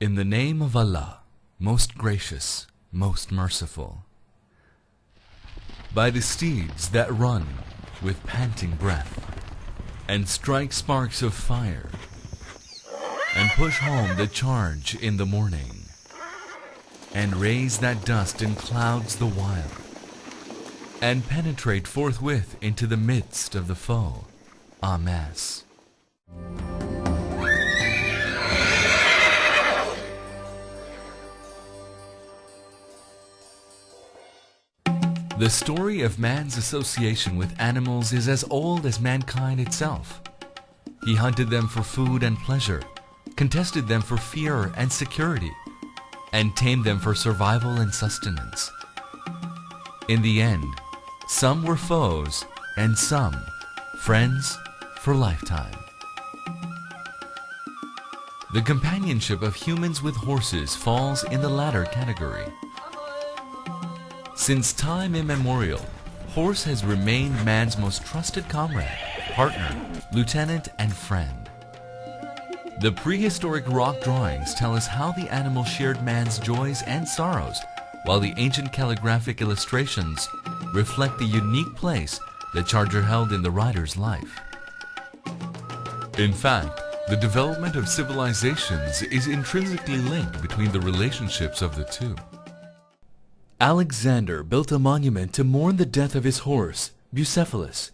In the name of Allah, most gracious, most merciful. By the steeds that run with panting breath, and strike sparks of fire, and push home the charge in the morning, and raise that dust in clouds the while, and penetrate forthwith into the midst of the foe, en masse. The story of man's association with animals is as old as mankind itself. He hunted them for food and pleasure, contested them for fear and security, and tamed them for survival and sustenance. In the end, some were foes and some friends for lifetime. The companionship of humans with horses falls in the latter category. Since time immemorial, horse has remained man's most trusted comrade, partner, lieutenant, and friend. The prehistoric rock drawings tell us how the animal shared man's joys and sorrows, while the ancient calligraphic illustrations reflect the unique place the charger held in the rider's life. In fact, the development of civilizations is intrinsically linked between the relationships of the two. Alexander built a monument to mourn the death of his horse, Bucephalus,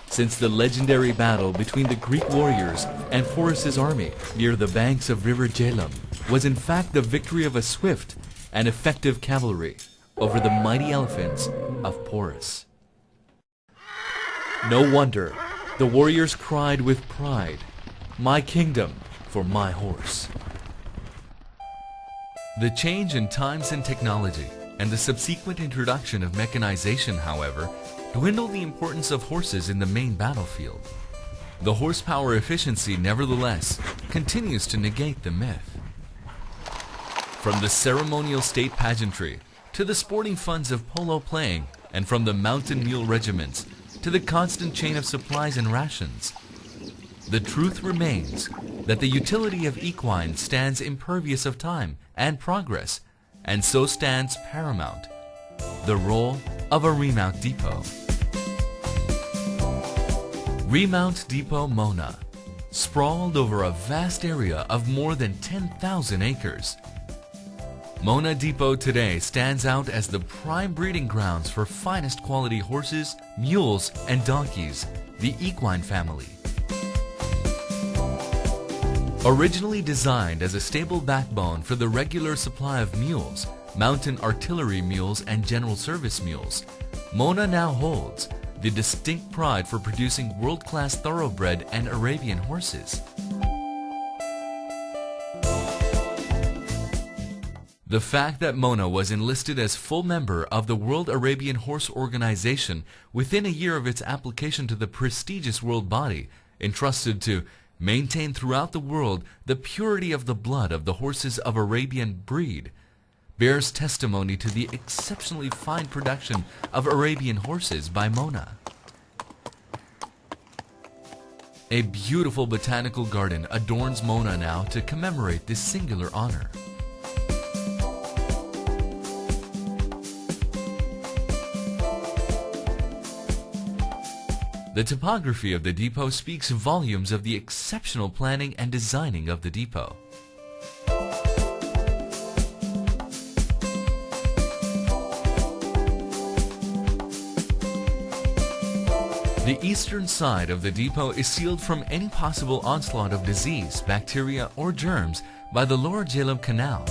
since the legendary battle between the Greek warriors and Porus's army near the banks of River Jhelum was in fact the victory of a swift and effective cavalry over the mighty elephants of Porus. No wonder the warriors cried with pride, "My kingdom for my horse." The change in times and technology and the subsequent introduction of mechanization, however, dwindled the importance of horses in the main battlefield. The horsepower efficiency, nevertheless, continues to negate the myth. From the ceremonial state pageantry to the sporting funds of polo playing, and from the mountain mule regiments to the constant chain of supplies and rations, the truth remains that the utility of equine stands impervious of time and progress, and so stands paramount the role of a remount depot. Remount Depot Mona, sprawled over a vast area of more than 10,000 acres. Mona Depot today stands out as the prime breeding grounds for finest quality horses, mules, and donkeys, the equine family. Originally designed as a stable backbone for the regular supply of mules, mountain artillery mules, and general service mules, Mona now holds the distinct pride for producing world-class thoroughbred and Arabian horses. The fact that Mona was enlisted as full member of the World Arabian Horse Organization within a year of its application to the prestigious world body, entrusted to maintain throughout the world the purity of the blood of the horses of Arabian breed, bears testimony to the exceptionally fine production of Arabian horses by Mona. A beautiful botanical garden adorns Mona now to commemorate this singular honor. The topography of the depot speaks volumes of the exceptional planning and designing of the depot. The eastern side of the depot is sealed from any possible onslaught of disease, bacteria, or germs by the Lower Jhelum Canal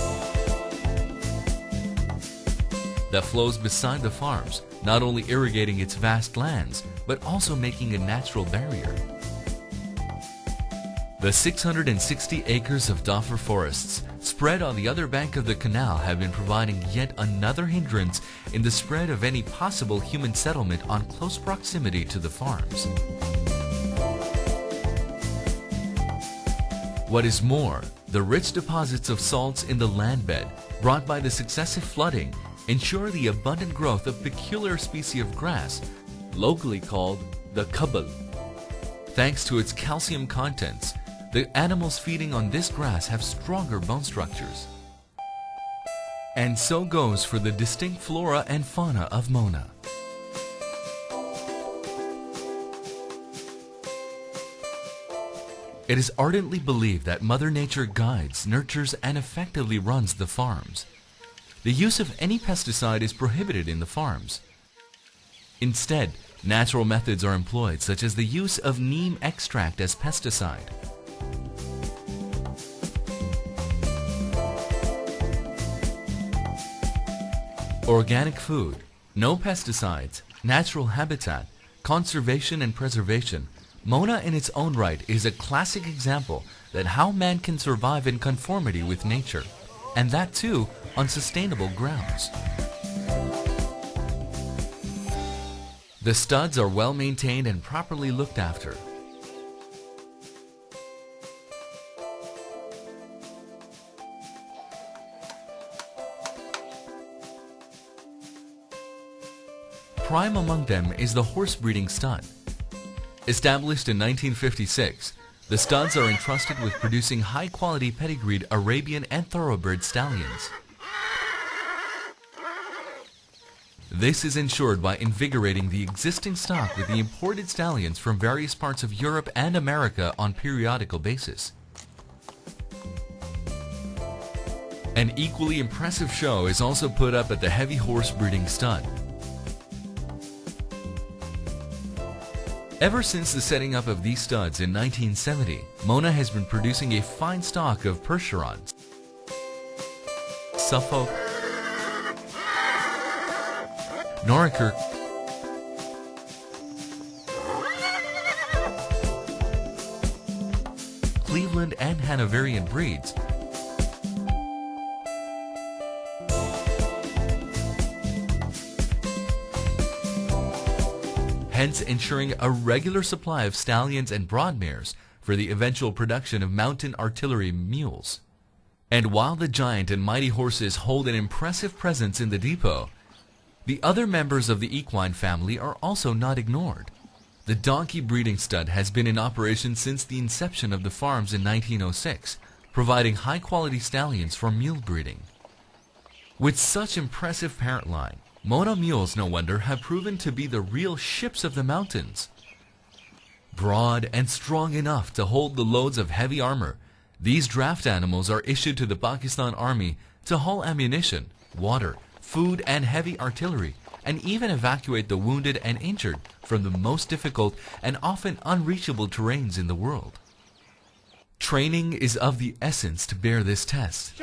that flows beside the farms, not only irrigating its vast lands, but also making a natural barrier. The 660 acres of Dhofar forests spread on the other bank of the canal have been providing yet another hindrance in the spread of any possible human settlement on close proximity to the farms. What is more, the rich deposits of salts in the landbed brought by the successive flooding ensure the abundant growth of peculiar species of grass, locally called the kabal. Thanks to its calcium contents, the animals feeding on this grass have stronger bone structures. And so goes for the distinct flora and fauna of Mona. It is ardently believed that Mother Nature guides, nurtures, and effectively runs the farms. The use of any pesticide is prohibited in the farms. Instead, natural methods are employed, such as the use of neem extract as pesticide. Organic food, no pesticides, natural habitat, conservation and preservation. Mona in its own right is a classic example that how man can survive in conformity with nature, and that too on sustainable grounds. The studs are well maintained and properly looked after. Prime among them is the horse breeding stud. Established in 1956, the studs are entrusted with producing high-quality pedigreed Arabian and thoroughbred stallions. This is ensured by invigorating the existing stock with the imported stallions from various parts of Europe and America on periodical basis. An equally impressive show is also put up at the heavy horse breeding stud. Ever since the setting up of these studs in 1970, Mona has been producing a fine stock of Percherons, Suffolk, Norikirk, Cleveland and Hanoverian breeds, hence ensuring a regular supply of stallions and broadmares for the eventual production of mountain artillery mules. And while the giant and mighty horses hold an impressive presence in the depot, the other members of the equine family are also not ignored. The donkey breeding stud has been in operation since the inception of the farms in 1906, providing high-quality stallions for mule breeding. With such impressive parent line, Mona mules, no wonder, have proven to be the real ships of the mountains. Broad and strong enough to hold the loads of heavy armor, these draft animals are issued to the Pakistan Army to haul ammunition, water, food, and heavy artillery, and even evacuate the wounded and injured from the most difficult and often unreachable terrains in the world. Training is of the essence to bear this test.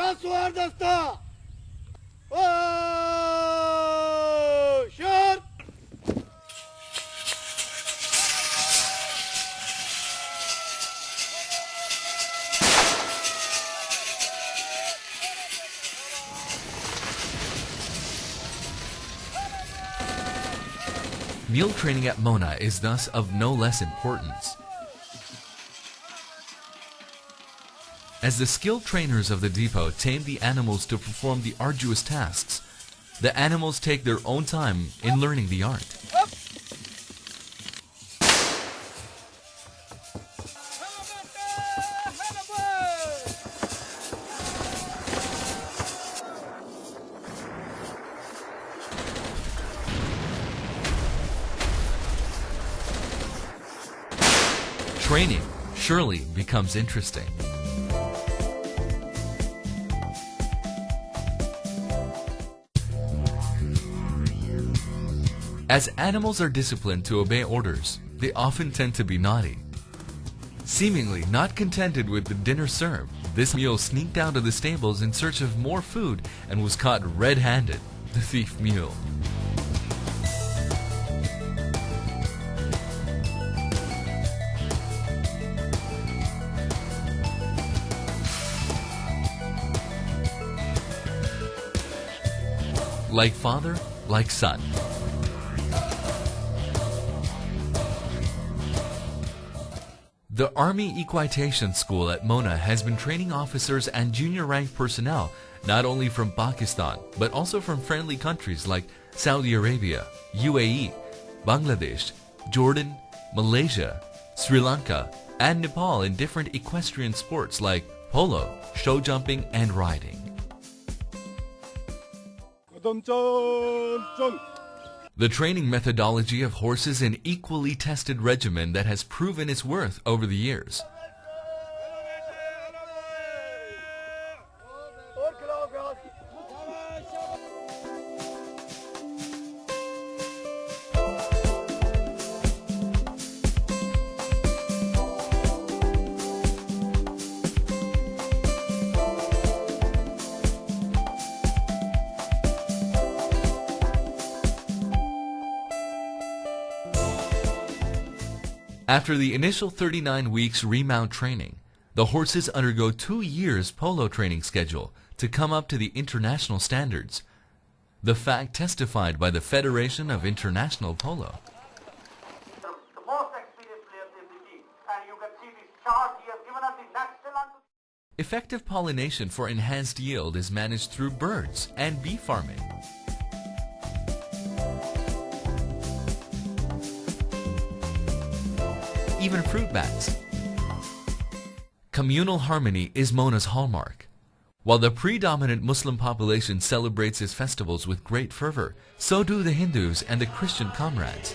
Mule training at Mona is thus of no less importance. As the skilled trainers of the depot tame the animals to perform the arduous tasks, the animals take their own time in learning the art. Training surely becomes interesting. As animals are disciplined to obey orders, they often tend to be naughty. Seemingly not contented with the dinner served, this mule sneaked down to the stables in search of more food and was caught red-handed, the thief mule. Like father, like son. The Army Equitation School at Mona has been training officers and junior rank personnel not only from Pakistan but also from friendly countries like Saudi Arabia, UAE, Bangladesh, Jordan, Malaysia, Sri Lanka, and Nepal in different equestrian sports like polo, show jumping, and riding. The training methodology of horses an equally tested regimen that has proven its worth over the years. After the initial 39 weeks remount training, the horses undergo 2 years polo training schedule to come up to the international standards. The fact testified by the Federation of International Polo. The most experienced players in the team, and you can see this chart. He has given us the next talent. Effective pollination for enhanced yield is managed through birds and bee farming. Even fruit bats. Communal harmony is Mona's hallmark. While the predominant Muslim population celebrates its festivals with great fervor, so do the Hindus and the Christian Comrades.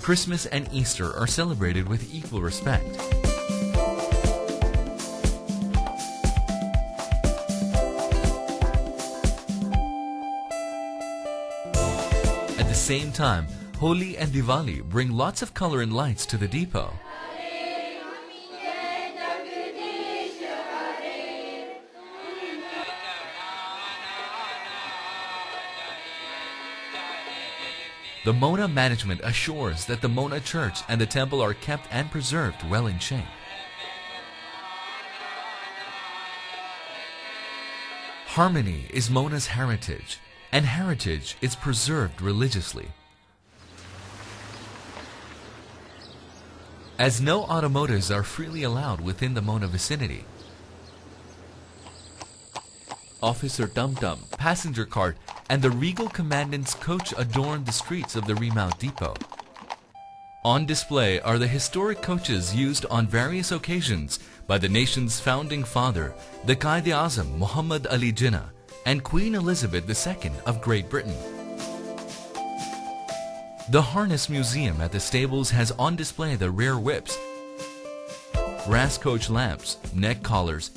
Christmas and Easter are celebrated with equal respect. At the same time, Holi and Diwali bring lots of color and lights to the depot. The Mona management assures that the Mona church and the temple are kept and preserved well in shape. Harmony is Mona's heritage, and heritage is preserved religiously. As no automotives are freely allowed within the Mona vicinity, officer tum-tum, passenger cart, and the regal commandant's coach adorn the streets of the Remount Depot. On display are the historic coaches used on various occasions by the nation's founding father, the Quaid-e-Azam Muhammad Ali Jinnah, and Queen Elizabeth II of Great Britain. The Harness Museum at the stables has on display the rear whips, brass coach lamps, neck collars,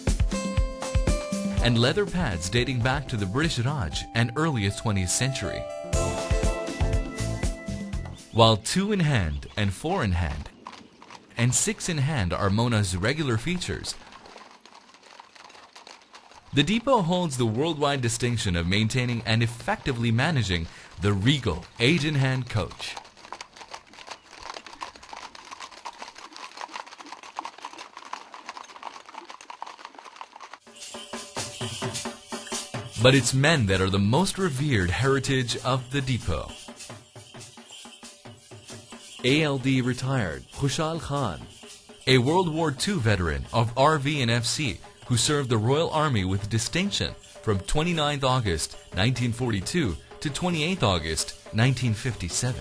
and leather pads dating back to the British Raj and earliest 20th century. While 2 in hand and 4 in hand and 6 in hand are Mona's regular features, the depot holds the worldwide distinction of maintaining and effectively managing the regal 8-in-hand coach. But it's men that are the most revered heritage of the depot. ALD retired Khushal Khan, a World War II veteran of RV and FC who served the Royal Army with distinction from 29th August 1942 to 28th August 1957.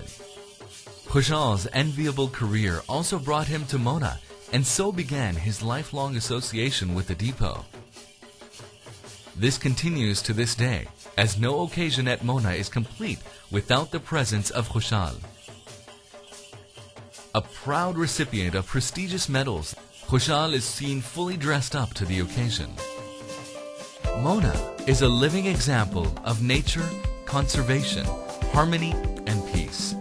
Khushal's enviable career also brought him to Mona, and so began his lifelong association with the depot. This continues to this day, as no occasion at Mona is complete without the presence of Khushal. A proud recipient of prestigious medals, Khushal is seen fully dressed up to the occasion. Mona is a living example of nature, conservation, harmony, and peace.